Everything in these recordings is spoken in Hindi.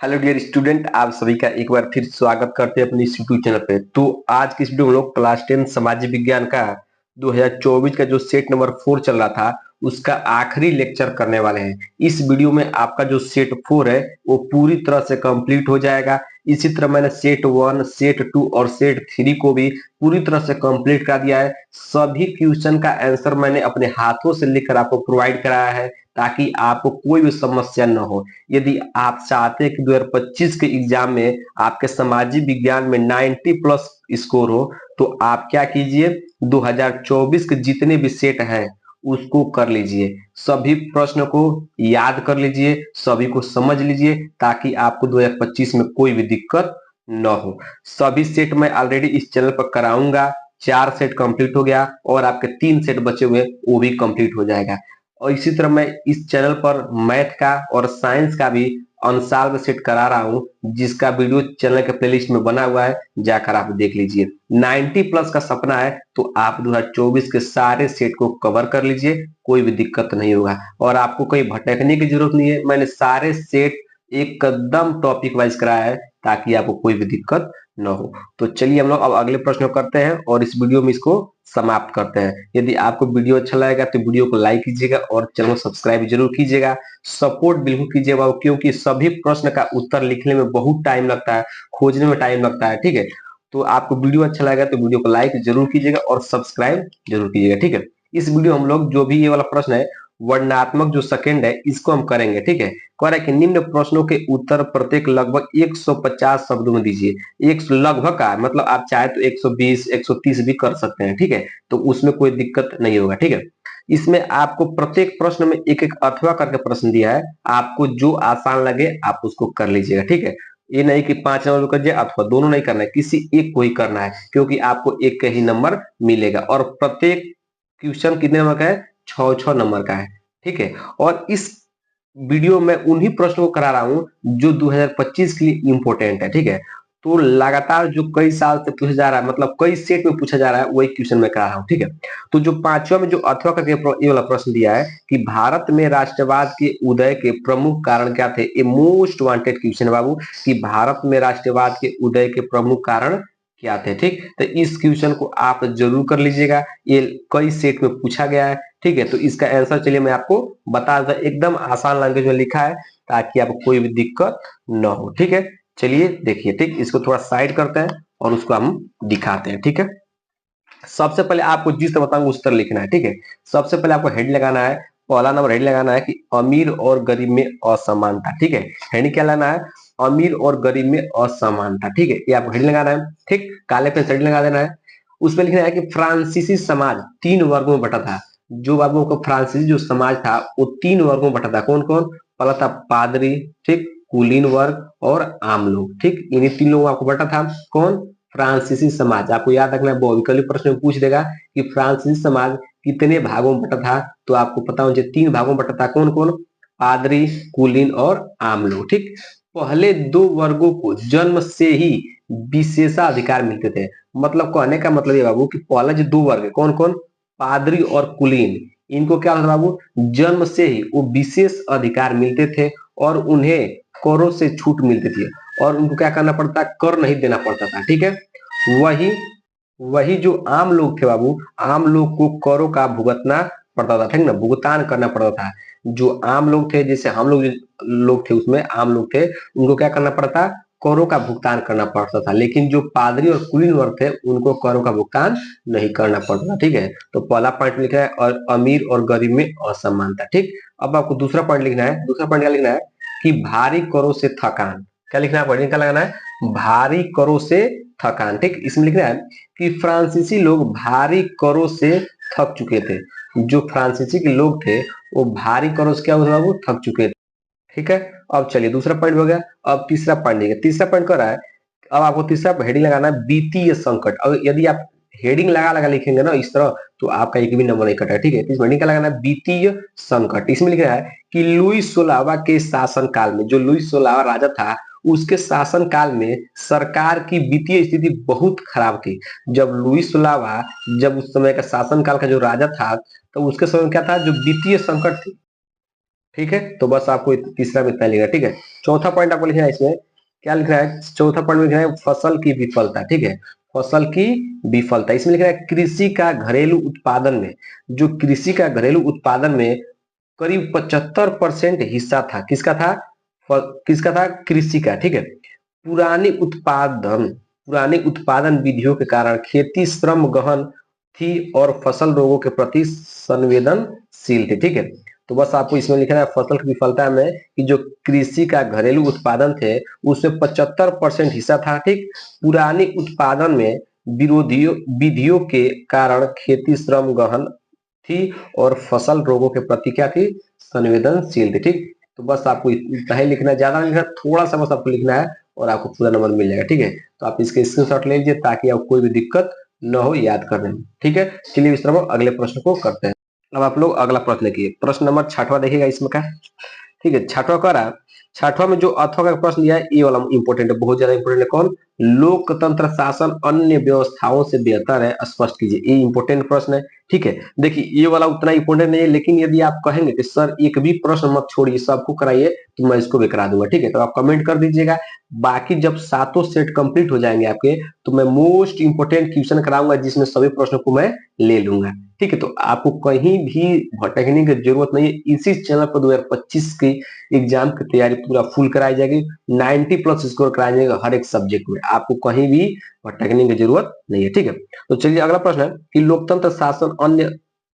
हेलो डियर स्टूडेंट, आप सभी का एक बार फिर स्वागत करते हैं अपने इस यूट्यूब चैनल पे। तो आज की इस वीडियो में लोग क्लास 10 सामाजिक विज्ञान का 2024 का जो सेट नंबर 4 चल रहा था उसका आखिरी लेक्चर करने वाले हैं। इस वीडियो में आपका जो सेट 4 है वो पूरी तरह से कंप्लीट हो जाएगा। इसी तरह मैंने सेट 1, सेट 2 और सेट 3 को भी पूरी तरह से कंप्लीट कर दिया है। सभी क्वेश्चन का आंसर मैंने अपने हाथों से लिखकर आपको प्रोवाइड कराया है ताकि आपको कोई भी समस्या न हो। यदि आप चाहते हैं कि 2025 के एग्जाम में आपके सामाजिक विज्ञान में 90 प्लस स्कोर हो तो आप क्या कीजिए, 2024 के जितने भी सेट हैं उसको कर लीजिए। सभी प्रश्न को याद कर लीजिए, सभी को समझ लीजिए ताकि आपको 2025 में कोई भी दिक्कत न हो। सभी सेट मैं ऑलरेडी इस चैनल पर कराऊंगा। 4 सेट कंप्लीट हो गया और आपके 3 सेट बचे हुए वो भी कंप्लीट हो जाएगा। और इसी तरह मैं इस चैनल पर मैथ का और साइंस का भी अनसॉल्व सेट करा रहा हूं, जिसका वीडियो चैनल के प्लेलिस्ट में बना हुआ है, जाकर आप देख लीजिए। 90 प्लस का सपना है तो आप 2024 के सारे सेट को कवर कर लीजिए, कोई भी दिक्कत नहीं होगा और आपको कोई भटकने की जरूरत नहीं है। मैंने सारे सेट एकदम टॉपिक वाइज कराया है ताकि आपको कोई भी दिक्कत न हो। तो चलिए हम लोग अब अगले प्रश्न करते हैं और इस वीडियो में इसको समाप्त करते हैं। यदि आपको वीडियो अच्छा लगेगा तो वीडियो को लाइक कीजिएगा और चैनल को सब्सक्राइब जरूर कीजिएगा। सपोर्ट बिल्कुल कीजिएगा क्योंकि सभी प्रश्न का उत्तर लिखने में बहुत टाइम लगता है, खोजने में टाइम लगता है। ठीक है, तो आपको वीडियो अच्छा लगेगा तो वीडियो को लाइक जरूर कीजिएगा और सब्सक्राइब जरूर कीजिएगा। ठीक है, इस वीडियो हम लोग जो भी ये वाला प्रश्न है वर्णनात्मक जो सेकंड है इसको हम करेंगे। ठीक है, कह रहा है कि निम्न प्रश्नों के उत्तर प्रत्येक लगभग 150 शब्दों में दीजिए। एक लगभग का मतलब आप चाहे तो 120 130 भी कर सकते हैं। ठीक है, तो उसमें कोई दिक्कत नहीं होगा। ठीक है, इसमें आपको प्रत्येक प्रश्न में एक एक अथवा करके प्रश्न दिया है, आपको जो आसान लगे आप उसको कर लीजिएगा। ठीक है, ये नहीं कि 5 नंबर कर अथवा दोनों नहीं करना है, किसी एक को ही करना है क्योंकि आपको एक का ही नंबर मिलेगा और प्रत्येक क्वेश्चन कितने नंबर का है, 6 नंबर का है। ठीक है, और इस वीडियो में उन्हीं प्रश्नों को करा रहा हूं जो 2025 के लिए इंपॉर्टेंट है। ठीक है, तो लगातार जो कई साल से पूछा जा रहा है, मतलब कई सेट में पूछा जा रहा है, वही क्वेश्चन में करा रहा हूं। ठीक है, तो जो 5वां में जो अथवा करके ये वाला प्रश्न दिया है कि भारत में राष्ट्रवाद के उदय के प्रमुख कारण क्या थे, ये मोस्ट वांटेड क्वेश्चन है बाबू, कि भारत में राष्ट्रवाद के उदय के प्रमुख कारण क्या थे। ठीक, तो इस क्वेश्चन को आप जरूर कर लीजिएगा, ये कई सेट में पूछा गया है। ठीक है, तो इसका आंसर चलिए मैं आपको बता दूं, एकदम आसान लैंग्वेज में लिखा है ताकि आपको कोई भी दिक्कत न हो। ठीक है, चलिए देखिए। ठीक, इसको थोड़ा साइड करते हैं और उसको हम दिखाते हैं। ठीक है, सबसे पहले आपको जिस तरह बताऊंगा उस तरह लिखना है। ठीक है, सबसे पहले आपको हेड लगाना है। पहला नंबर हेड लगाना है कि अमीर और गरीब में असमानता। ठीक है, हेड क्या लगाना है, अमीर और गरीब में असमानता। ठीक है, ये आपको हेड लगाना है। ठीक, काले पे हेड लगा देना है। उसमें लिखना है कि फ्रांसीसी समाज 3 वर्गों में बटा था। जो बाबू को फ्रांसीसी जो समाज था वो 3 वर्गों में बटा था। कौन कौन, पहला था पादरी, ठीक, कुलीन वर्ग और आम लोग। ठीक, इन्हीं 3 लोगों को आपको बटा था। कौन, फ्रांसीसी समाज। आपको याद रखना है, बहुविकल्पी प्रश्न में पूछ देगा कि फ्रांसीसी समाज कितने भागों में बटा था, तो आपको पता होना चाहिए 3 भागों में बटा था। कौन कौन, पादरी, कुलीन और आम लोग। ठीक, पहले 2 वर्गों को जन्म से ही विशेषाधिकार मिलते थे। मतलब कहने का मतलब ये बाबू कि पहला जो 2 वर्ग है, कौन कौन, पादरी और कुलीन, इनको क्या होता बाबू, जन्म से ही वो विशेष अधिकार मिलते थे और उन्हें करों से छूट मिलती थी और उनको क्या करना पड़ता, कर नहीं देना पड़ता था। ठीक है, वही वही जो आम लोग थे बाबू, आम लोग को करों का भुगतना पड़ता था। ठीक ना, भुगतान करना पड़ता था। जो आम लोग थे, जैसे हम लोग थे, उसमें आम लोग थे, उनको क्या करना पड़ता, करों का भुगतान करना पड़ता था। लेकिन जो पादरी और कुलीन वर्ग थे उनको करों का भुगतान नहीं करना पड़ता था। ठीक है, तो पहला पॉइंट लिखा है और अमीर और गरीब में असमानता। ठीक, अब आपको दूसरा पॉइंट लिखना है। दूसरा पॉइंट क्या लिखना है कि भारी करों से थकान। क्या लिखना है, वर्डिंग क्या लगाना है, भारी करों से थकान। ठीक, इसमें लिखना है कि फ्रांसीसी लोग भारी करों से थक चुके थे। जो फ्रांसीसी के लोग थे वो भारी करों से क्या हुआ, वो थक चुके थे। ठीक है, अब चलिए दूसरा पॉइंट हो गया। अब तीसरा पॉइंट देखिए, तीसरा पॉइंट कर रहा है, अब आपको तीसरा हेडिंग लगाना है वित्तीय संकट। अगर यदि आप हेडिंग लगा लगा लिखेंगे ना इस तरह तो आपका एक भी नंबर नहीं कटा। ठीक है, तो इस हेडिंग का लगाना है वित्तीय संकट। इसमें लिख रहा है कि लुईस 16वां के शासन काल में, जो लुईस 16वां राजा था उसके शासन काल में सरकार की वित्तीय स्थिति बहुत खराब थी। जब लुईस 16वां, जब उस समय का शासन काल का जो राजा था तो उसके समय में क्या था, जो वित्तीय संकट थी। ठीक है, तो बस आपको तीसरा में इतना लिखना, ठीक है। चौथा पॉइंट आपको लिखना है इसमें, क्या लिखना है चौथा पॉइंट में लिखना है फसल की विफलता, ठीक है। फसल की विफलता, इसमें लिखना है कृषि का घरेलू उत्पादन में, जो कृषि का घरेलू उत्पादन में करीब 75% हिस्सा था, किसका था? किसका था? कृषि का, ठीक है। पुरानी उत्पादन पुरानी उत्पादन विधियों के कारण खेती श्रम गहन थी और फसल रोगों के प्रति संवेदनशील थी, ठीक है। तो बस आपको इसमें लिखना है फसल की विफलता में कि जो कृषि का घरेलू उत्पादन थे उसमें 75% हिस्सा था, ठीक। पुरानी उत्पादन में विरोधियों विधियों के कारण खेती श्रम गहन थी और फसल रोगों के प्रति क्या थी? संवेदनशील थी, ठीक। तो बस आपको इतना ही लिखना है, ज्यादा नहीं लिखना, थोड़ा सा बस आपको लिखना है और आपको पूरा नंबर मिल जाएगा, ठीक है। तो आप इसके स्क्रीनशॉट ले लीजिए ताकि आपको कोई भी दिक्कत न हो याद करने में, ठीक है। चलिए इस तरह अगले प्रश्न को करते हैं। अब आप लोग अगला प्रश्न लिखिए, प्रश्न नंबर 6वां देखिएगा इसमें का, ठीक है। 6वां कह रहा, 6वां में जो अथवा का प्रश्न दिया है ये वाला इंपॉर्टेंट है, बहुत ज्यादा इंपॉर्टेंट है। कौन? लोकतंत्र शासन अन्य व्यवस्थाओं से बेहतर है, स्पष्ट कीजिए। ये इंपॉर्टेंट प्रश्न है, ठीक है। देखिए ये वाला उतना इंपॉर्टेंट नहीं है, लेकिन यदि आप कहेंगे कि सर एक भी प्रश्न मत छोड़िए, सबको कराइए, तो मैं इसको भी करा दूंगा, ठीक है। तो आप कमेंट कर दीजिएगा। बाकी जब सातों सेट कंप्लीट हो जाएंगे आपके, तो मैं मोस्ट इंपोर्टेंट क्वेश्चन कराऊंगा जिसमें सभी प्रश्नों को मैं ले लूंगा, ठीक है। तो आपको कहीं भी भटकने की जरूरत नहीं है, इसी चैनल पर 2025 की एग्जाम की तैयारी पूरा फुल कराई जाएगी, 90+ स्कोर कराया जाएगा हर एक सब्जेक्ट में, आपको कहीं भी भटकने की जरूरत नहीं है, ठीक है। तो चलिए अगला प्रश्न है कि लोकतंत्र शासन अन्य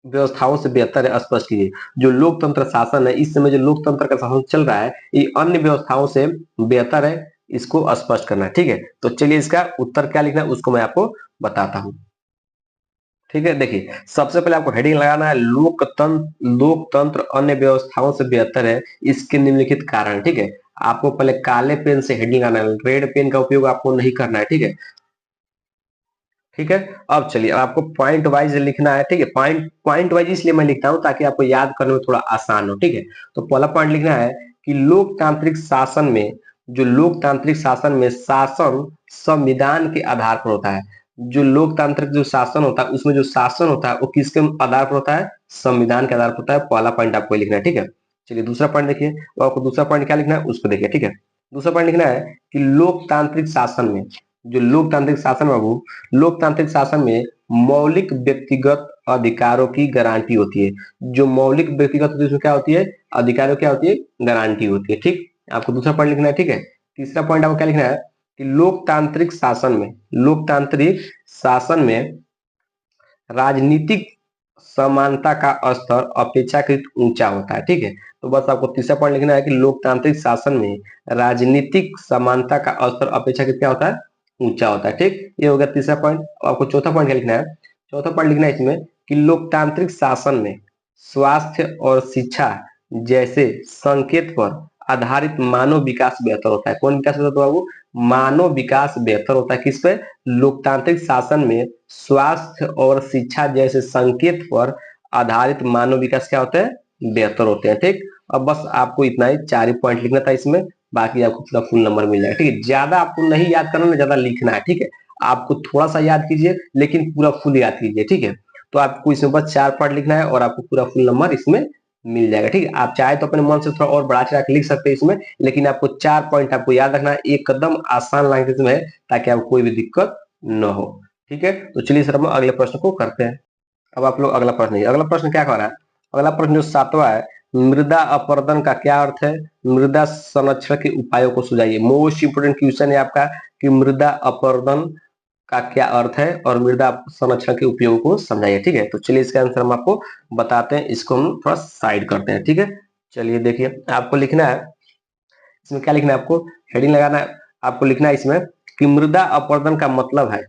व्यवस्थाओं से बेहतर है, स्पष्ट कीजिए। जो लोकतंत्र शासन है, इस समय जो लोकतंत्र का शासन चल रहा है, ये अन्य व्यवस्थाओं से बेहतर है, इसको स्पष्ट करना है, ठीक है। तो चलिए इसका उत्तर क्या लिखना है उसको मैं आपको बताता हूं, ठीक है। देखिए सबसे पहले आपको हेडिंग लगाना है लोकतंत्र अन्य व्यवस्थाओं से बेहतर है, इसके निम्नलिखित कारण, ठीक है। आपको पहले काले पेन से हेडिंग लगाना है, रेड पेन का उपयोग आपको नहीं करना है, ठीक है। ठीक है, अब चलिए आपको पॉइंट वाइज लिखना है, ठीक है। पॉइंट पॉइंट वाइज इसलिए मैं लिखता हूं ताकि आपको याद करने में थोड़ा आसान हो, ठीक है। तो पहला पॉइंट लिखना है कि लोकतांत्रिक शासन में, जो लोकतांत्रिक शासन में शासन संविधान के आधार पर होता है। जो लोकतांत्रिक जो शासन होता है उसमें जो शासन होता है वो किसके आधार पर होता है? संविधान के आधार पर होता है। पहला पॉइंट आपको लिखना है, ठीक है। चलिए दूसरा पॉइंट देखिए, तो आपको दूसरा पॉइंट क्या लिखना है उसको देखिए, ठीक है। दूसरा पॉइंट लिखना है कि लोकतांत्रिक शासन में, जो लोकतांत्रिक शासन बाबू, लोकतांत्रिक शासन में मौलिक व्यक्तिगत अधिकारों की गारंटी होती है। जो मौलिक व्यक्तिगत उसमें क्या होती है? अधिकारों क्या होती है? गारंटी होती है, ठीक। आपको दूसरा पॉइंट लिखना है, ठीक है। तीसरा पॉइंट आपको क्या लिखना है कि लोकतांत्रिक शासन में राजनीतिक समानता का स्तर अपेक्षाकृत ऊंचा होता है, ठीक है। तो बस आपको तीसरा पॉइंट लिखना है कि लोकतांत्रिक शासन में राजनीतिक समानता का स्तर अपेक्षाकृत क्या होता है? ऊंचा होता है, ठीक। ये हो गया तीसरा पॉइंट। आपको चौथा पॉइंट क्या लिखना है? चौथा पॉइंट लिखना है इसमें कि लोकतांत्रिक शासन में स्वास्थ्य और शिक्षा जैसे संकेत पर आधारित मानव विकास बेहतर होता है। कौन विकास बेहतर होता है बाबू? मानव विकास बेहतर होता है, किस पे? लोकतांत्रिक शासन में स्वास्थ्य और शिक्षा जैसे संकेत पर आधारित मानव विकास क्या होता है? बेहतर होते हैं, ठीक। अब बस आपको इतना ही 4 ही पॉइंट लिखना था इसमें, बाकी आपको पूरा फुल नंबर मिल जाएगा, ठीक है। ज्यादा आपको नहीं याद करना, ज्यादा लिखना है, ठीक है। आपको थोड़ा सा याद कीजिए लेकिन पूरा फुल याद कीजिए, ठीक है। तो आपको इसमें बस 4 पार्ट लिखना है और आपको पूरा फुल नंबर इसमें मिल जाएगा, ठीक है। आप चाहे तो अपने मन से थोड़ा और बढ़ा चढ़ा के लिख सकते हैं इसमें, लेकिन आपको 4 पॉइंट आपको याद रखना है, एकदम आसान लैंग्वेज में है ताकि आपको कोई भी दिक्कत न हो, ठीक है। तो चलिए सर हम अगले प्रश्न को करते हैं। अब आप लोग अगला प्रश्न, अगला प्रश्न क्या कर रहा है? अगला प्रश्न जो 7वां है, मृदा अपरदन का क्या अर्थ है? मृदा संरक्षण के उपायों को सुझाइए। मोस्ट इंपोर्टेंट क्वेश्चन है आपका कि मृदा अपरदन का क्या अर्थ है और मृदा संरक्षण के उपयोग को समझाइए, ठीक है। तो चलिए इसका आंसर हम आपको बताते हैं, इसको हम थोड़ा साइड करते हैं, ठीक है। चलिए देखिए आपको लिखना है इसमें, क्या लिखना है आपको? हेडिंग लगाना है। आपको लिखना है इसमें कि मृदा अपरदन का मतलब है,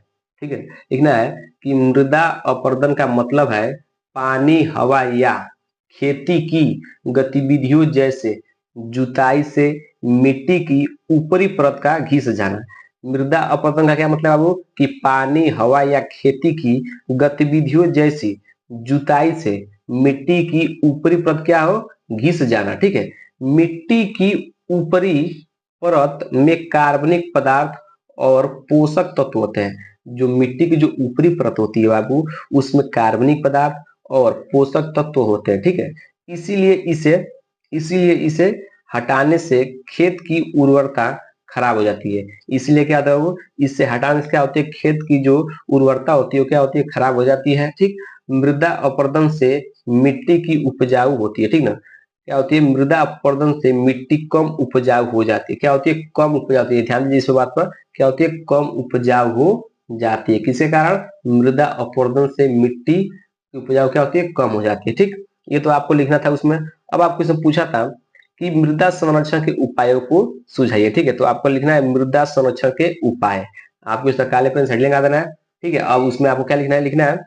ठीक है। लिखना है कि मृदा अपरदन का मतलब है पानी, हवा या खेती की गतिविधियों जैसे जुताई से मिट्टी की ऊपरी परत का घिस जाना। मृदा अपरदन का क्या मतलब बाबू? कि पानी, हवा या खेती की गतिविधियों जैसी जुताई से मिट्टी की ऊपरी परत क्या हो? घिस जाना, ठीक है। मिट्टी की ऊपरी परत में कार्बनिक पदार्थ और पोषक तत्व होते हैं। जो मिट्टी की जो ऊपरी परत होती है बाबू, उसमें कार्बनिक पदार्थ और पोषक तत्व होते हैं, ठीक है। इसीलिए इसे इसीलिए इसे हटाने से खेत की उर्वरता खराब हो जाती है। इसलिए क्या होता है, वो इससे हटाने से क्या होती है, खेत की जो उर्वरता होती है वो क्या होती है, खराब हो जाती है। ठीक, मृदा अपरदन से मिट्टी की उपजाऊ होती है। ठीक ना, क्या होती है, मृदा अपरदन से मिट्टी कम उपजाऊ हो जाती है। क्या होती है, कम उपजाऊ होती है। ध्यान दीजिए इस बात पर, क्या होती है, कम उपजाऊ हो जाती है। किसके कारण, मृदा अपरदन से मिट्टी की उपजाऊ क्या होती है, कम हो जाती है। ठीक, ये तो आपको लिखना था उसमें। अब आपको इसमें पूछा था कि मृदा संरक्षण के उपायों को सुझाइए। ठीक है, तो आपको लिखना है मृदा संरक्षण के उपाय। आपको इसका काले पेन से हेडिंग लगा देना है। ठीक है, अब उसमें आपको क्या लिखना है, लिखना है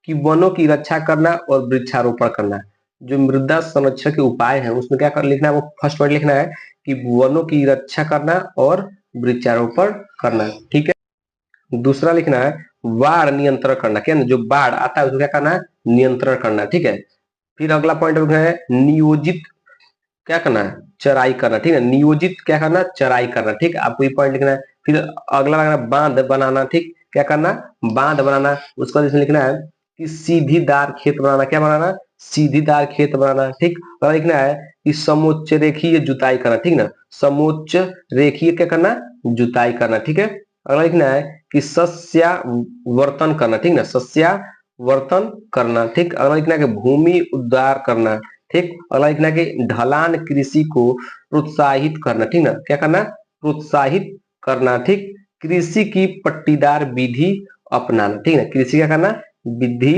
कि वनों की रक्षा करना और वृक्षारोपण करना। जो मृदा संरक्षण के उपाय हैं उसमें क्या कर लिखना है, वो फर्स्ट पॉइंट लिखना है कि वनों की रक्षा करना और वृक्षारोपण करना। ठीक है, दूसरा लिखना है बाढ़ नियंत्रण करना। क्या, जो बाढ़ आता है उसको क्या करना है, नियंत्रण करना। ठीक है, फिर अगला पॉइंट लिखना है नियोजित क्या करना है, चराई करना। ठीक है, नियोजित क्या करना, चराई करना। ठीक, आपको ये पॉइंट लिखना है। फिर अगला लगना बांध बनाना। ठीक, क्या करना, बांध बनाना। उसके बाद इसमें लिखना है कि सीधीदार खेत बनाना। क्या बनाना, सीधीदार खेत बनाना। ठीक, अगला लिखना है कि समोच्च रेखीय जुताई करना। ठीक ना, समोच्च रेखीय क्या करना, जुताई करना। ठीक है, अगला लिखना है कि सस्यावर्तन करना। ठीक ना, सस्यावर्तन करना। ठीक, अगला लिखना है कि भूमि उद्धार करना। ठीक, अगला लिखना है कि ढलान कृषि को प्रोत्साहित करना। ठीक ना, क्या करना, प्रोत्साहित करना। ठीक, कृषि की पट्टीदार विधि अपनाना। ठीक है, कृषि क्या करना, विधि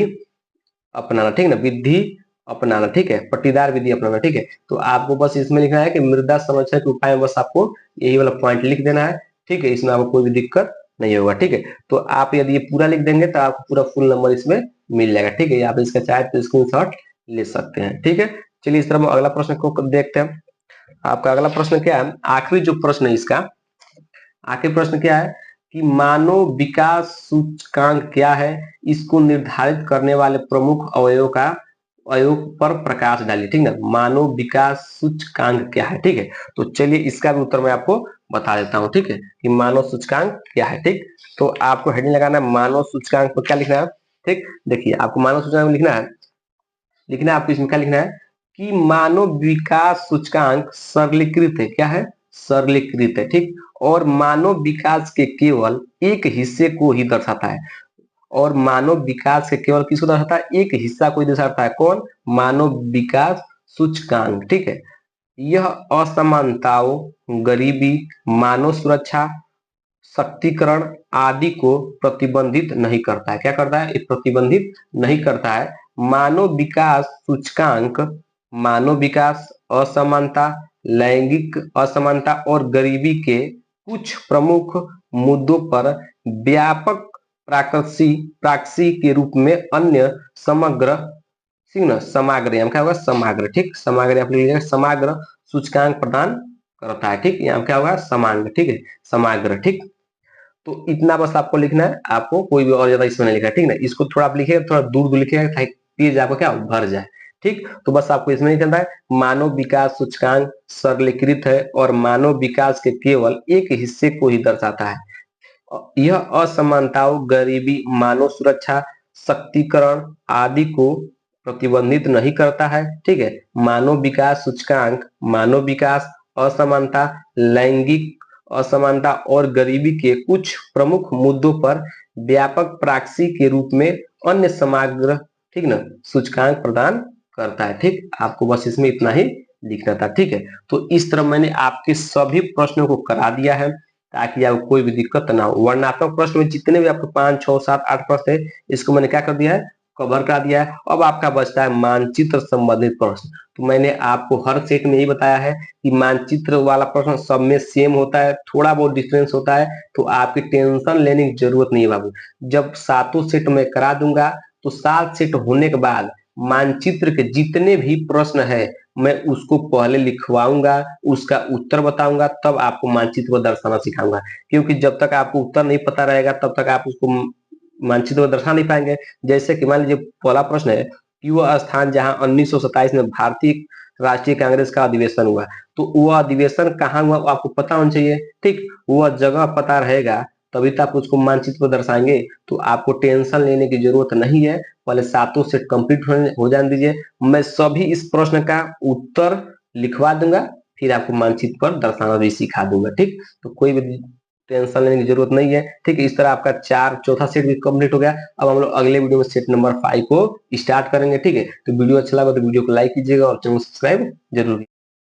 अपनाना। ठीक है ना, विधि अपनाना। ठीक है, पट्टीदार विधि अपनाना। ठीक है, तो आपको बस इसमें लिखना है कि मृदा संरक्षण के उपाय में बस आपको यही वाला पॉइंट लिख देना है। ठीक है, इसमें आपको कोई भी दिक्कत नहीं होगा। ठीक है, तो आप यदि ये पूरा लिख देंगे तो आपको पूरा फुल नंबर इसमें मिल जाएगा। ठीक है, आप इसका चाहे तो स्क्रीनशॉट ले सकते हैं। ठीक है, चलिए इस तरह हम अगला प्रश्न को देखते हैं। आपका अगला प्रश्न क्या है, आखिरी जो प्रश्न है इसका, आखिरी प्रश्न क्या है कि मानव विकास सूचकांक क्या है, इसको निर्धारित करने वाले प्रमुख अवयव का अवयव पर प्रकाश डालिए। ठीक है, मानव विकास सूचकांक क्या है। ठीक है, तो चलिए इसका भी उत्तर मैं आपको बता देता हूँ। ठीक है, कि मानव सूचकांक क्या है। ठीक, तो आपको हेडिंग लगाना है मानव सूचकांक पर क्या लिखना है। ठीक, देखिए आपको मानव सूचकांक में लिखना है, आपको इसमें क्या लिखना है कि मानव विकास सूचकांक सरलीकृत है। क्या है, सरलीकृत है। ठीक, और मानव विकास के केवल एक हिस्से को ही दर्शाता है। और मानव विकास के केवल किसको दर्शाता है, एक हिस्सा को ही दर्शाता है। कौन, मानव विकास सूचकांक। ठीक है, यह असमानताओं, गरीबी, मानव सुरक्षा, शक्तिकरण आदि को प्रतिबंधित नहीं करता है। क्या करता है, ये प्रतिबंधित नहीं करता है। मानव विकास सूचकांक मानव विकास, असमानता, लैंगिक असमानता और गरीबी के कुछ प्रमुख मुद्दों पर व्यापक प्राक्सी के रूप में अन्य समग्र, ठीक ना, समाग्र, यहाँ क्या होगा, समाग्र। ठीक, समाग्र आप लिख लीजिएगा, समाग्र सूचकांक प्रदान करता है। ठीक, यहाँ क्या होगा, समाग्र। ठीक है, समाग्र। ठीक, तो इतना बस आपको लिखना है, आपको कोई भी और ज्यादा इसमें नहीं लिखा है। ठीक ना, इसको थोड़ा आप लिखिएगा, थोड़ा दूर दूर लिखिएगा ताकि पेज आपको क्या भर जाए। ठीक, तो बस आपको इसमें लिखना है मानव विकास सूचकांक सरलीकृत है और मानव विकास के केवल एक हिस्से को ही दर्शाता है। यह असमानताओं, गरीबी, मानव सुरक्षा, शक्तिकरण आदि को प्रतिबंधित नहीं करता है। ठीक है, मानव विकास सूचकांक मानव विकास, असमानता, लैंगिक असमानता और गरीबी के कुछ प्रमुख मुद्दों पर व्यापक प्राक्सी के रूप में अन्य समग्र, ठीक ना, सूचकांक प्रदान करता है। ठीक, आपको बस इसमें इतना ही लिखना था। ठीक है, तो इस तरह मैंने आपके सभी प्रश्नों को करा दिया है ताकि आपको कोई भी दिक्कत ना हो। वर्णनात्मक प्रश्न में जितने भी आपको 5, 6, 7, 8 प्रश्न है, इसको मैंने क्या कर दिया है, कवर करा दिया है। अब आपका बचता है मानचित्र संबंधित प्रश्न। तो मैंने आपको हर सेट में यही बताया है कि मानचित्र वाला प्रश्न सब में सेम होता है, थोड़ा बहुत डिफरेंस होता है, तो आपकी टेंशन लेने की जरूरत नहीं है बाबू। जब सातों सेट में करा दूंगा तो 7 सेट होने के बाद मानचित्र के जितने भी प्रश्न है मैं उसको पहले लिखवाऊंगा, उसका उत्तर बताऊंगा, तब आपको मानचित्र को दर्शाना सिखाऊंगा। क्योंकि जब तक आपको उत्तर नहीं पता रहेगा तब तक आप उसको मानचित्र को दर्शा नहीं पाएंगे। जैसे कि मान लीजिए पहला प्रश्न है कि वह स्थान जहां 1927 में भारतीय राष्ट्रीय कांग्रेस का अधिवेशन हुआ, तो वह अधिवेशन कहाँ हुआ आपको पता होना चाहिए। ठीक, वह जगह पता रहेगा तभी तो आप उसको मानचित्र को दर्शाएंगे। तो आपको टेंशन लेने की जरूरत नहीं है, पहले सातों सेट कंप्लीट हो जाने दीजिए। मैं सभी इस प्रश्न का उत्तर लिखवा दूंगा, फिर आपको मानचित्र पर दर्शाना भी सिखा दूंगा। ठीक, तो कोई भी टेंशन लेने की जरूरत नहीं है। ठीक है, इस तरह आपका चौथा सेट भी कंप्लीट हो गया। अब हम लोग अगले वीडियो में सेट नंबर 5 को स्टार्ट करेंगे। ठीक है, तो वीडियो अच्छा लगा तो वीडियो को लाइक कीजिएगा और चैनल सब्सक्राइब जरूर।